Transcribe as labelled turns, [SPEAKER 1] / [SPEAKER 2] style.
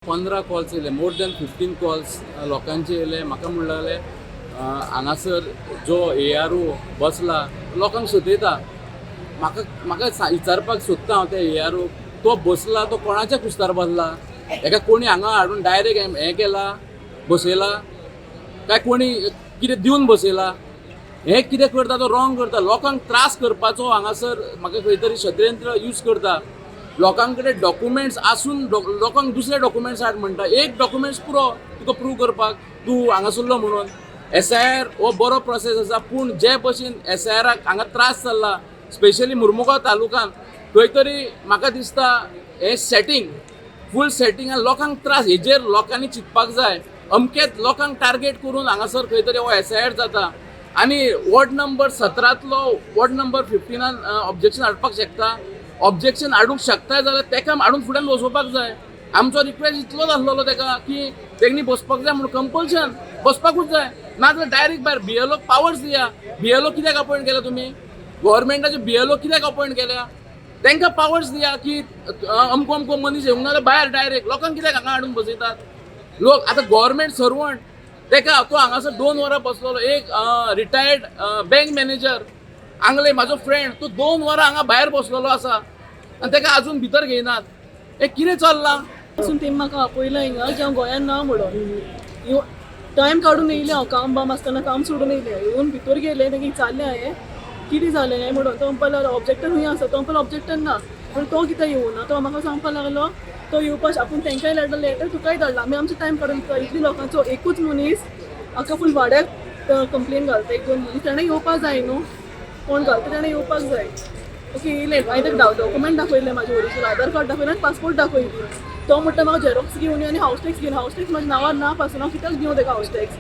[SPEAKER 1] 15 calls येयले, more than 15 calls लोकांचे येयले. म्हाका म्हणलें हांगासर जो ARO बसला लोकांक सतयता. म्हाका विचारपाक सोदता हांव त्या ARO तो बसला तो कोणाच्या कुस्तार बसला? हेका कोणी हांगा हाडून डायरेक्ट हें केला बसयला काय कोणी कितें दिवन बसयला? हें कितें करता तो रॉंग करता. लोकांक त्रास करपाचो हांगासर म्हाका खंय तरी षड्यंत्र यूज करता. लोकां कडेन डॉक्युमेंट्स आसून लोकांक दुसरे डॉक्युमेंट्स हाड म्हणटा. एक डॉक्युमेंट्स पुरो तुका प्रूव करपाक तूं हांगासरलो म्हणून. SIR हो बरो प्रोसेस आसा, पूण जे भशेन SIRाक हांगा त्रास जाल्ला स्पेशली मुर्मुगांव तालुक्यान खंय तरी म्हाका दिसता हें सेटींग फूल सेटींग लोकांक त्रास हेजेर लोकांनी चिंतपाक जाय. अमकेच लोकांक टार्गेट करून हांगासर खंय तरी हो SIR जाता. आनी वॉर्ड नंबर 17तलो वॉर्ड नंबर 15 ऑब्जेक्शन हाडपाक शकता. ऑब्जेक्शन हाडूंक शकता जाल्यार तेका हाडून फुड्यान बसोवपाक जाय. आमचो रिक्वेस्ट इतलोच आसलेलो तेका की तेणी बसपाक जाय म्हणून कंपल्शन बसपाकूच जाय. नाजाल्यार डायरेक्ट भायर BLO पावर्स दिया. BLO कित्याक अपॉयंट केला तुमी? गव्हर्मेंटाचे BLO कित्याक अपॉयंट केल्या? तांकां पावर्स दिया की अमको अमको मनीस येवंक ना भायर डायरेक्ट लोकांक कित्याक हांगा हाडून बसयतात? लोक आतां गव्हर्मेंट सर्वंट तेका तो हांगासर 2 वरां बसलेलो. एक रिटायर्ड बँक मॅनेजर आंगले म्हाजो फ्रेंड तो 2 वरां हांगा भायर बसलेलो आसा आनी तेका आजून भितर घेयनात. हें कितें चल्लां?
[SPEAKER 2] पासून तेमी म्हाका आपयला हिंगा की हांव गोंयान ना म्हणून. टायम काडून येयलें हांव काम बाम आसतना काम सोडून येयलें. येवन भितर गेलें तेगे विचारलें हांवें कितें जालें हें म्हणून. तो म्हणपाक लागलो ऑब्जेक्टर खंय आसा? तो म्हणपाक ऑब्जेक्टर ना. पूण तो कित्याक येवना? तो म्हाका सांगपाक लागलो तो येवपाक आपूण तेंकाय धाडला लेटर तुकाय धाडला. आमी आमचो टायम काडून इतली लोकांचो एकूच मनीस हाका फूल वाड्याक कंप्लेन घालता. 1-2 मनीस ताणें येवपाक जाय न्हू. कोण घालता ताणें येवपाक जाय. ओके येयलें हांवें ताका डॉक्युमेंट दाखयलें म्हाजें ओरिजिनल आधार कार्ड दाखयलें आनी पासपोर्ट दाखयली. तो म्हणटा म्हाका झेरॉक्स घेवन आणि हाऊस टॅक्स घेवन. हाऊस टॅक्स म्हाज्या नांवार ना पासून हांव कित्याक दिवं ताका हाऊस टॅक्स?